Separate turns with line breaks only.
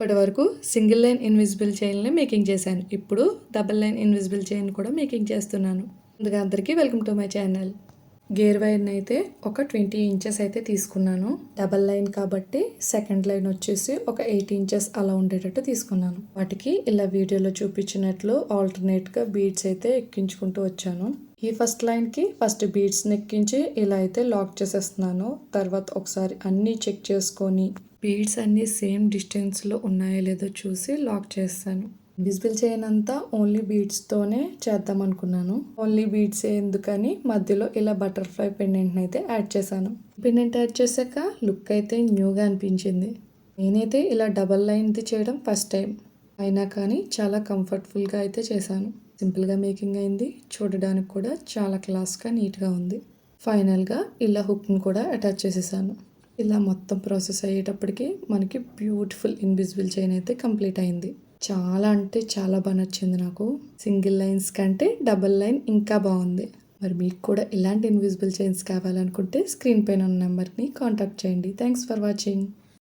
ఇప్పటి వరకు single line invisible చైన్ని మేకింగ్ చేశాను. ఇప్పుడు డబుల్ లైన్ ఇన్విజిబుల్ చైన్ కూడా మేకింగ్ చేస్తున్నాను. ముందుగా అందరికీ welcome to my channel. Gear వైర్ని అయితే ఒక 20 ఇంచెస్ అయితే తీసుకున్నాను. డబల్ లైన్ కాబట్టి సెకండ్ లైన్ వచ్చేసి ఒక 8 ఇంచెస్ అలా ఉండేటట్టు తీసుకున్నాను. వాటికి ఇలా వీడియోలో చూపించినట్లు ఆల్టర్నేట్గా బీడ్స్ అయితే ఎక్కించుకుంటూ వచ్చాను. ఈ ఫస్ట్ లైన్కి ఫస్ట్ బీడ్స్ని ఎక్కించి ఇలా అయితే లాక్ చేసేస్తున్నాను. తర్వాత ఒకసారి అన్నీ చెక్ చేసుకొని బీడ్స్ అన్నీ సేమ్ డిస్టెన్స్లో ఉన్నాయో లేదో చూసి లాక్ చేస్తాను. ఇన్విజిబుల్ చైన్ అంతా ఓన్లీ బీడ్స్తోనే చేద్దాం అనుకున్నాను. ఓన్లీ బీడ్స్ ఎందుకని మధ్యలో ఇలా బటర్ఫ్లై పెండెంట్ని అయితే యాడ్ చేశాను. పెండెంట్ యాడ్ చేశాక లుక్ అయితే న్యూగా అనిపించింది. నేనైతే ఇలా డబల్ లైన్ది చేయడం ఫస్ట్ టైం అయినా కానీ చాలా కంఫర్టబుల్గా అయితే చేశాను. సింపుల్గా మేకింగ్ అయింది. చూడడానికి కూడా చాలా క్లాస్గా నీట్గా ఉంది. ఫైనల్గా ఇలా హుక్ని కూడా అటాచ్ చేసేసాను. ఇలా మొత్తం ప్రాసెస్ అయ్యేటప్పటికి మనకి బ్యూటిఫుల్ ఇన్విజిబుల్ చైన్ అయితే కంప్లీట్ అయింది. చాలా అంటే చాలా బాగా నచ్చింది నాకు. సింగిల్ లైన్స్ కంటే డబల్ లైన్ ఇంకా బాగుంది. మరి మీకు కూడా ఇలాంటి ఇన్విజిబుల్ చైన్స్ కావాలనుకుంటే స్క్రీన్ పైన ఉన్న నెంబర్ని కాంటాక్ట్ చేయండి. Thanks for watching.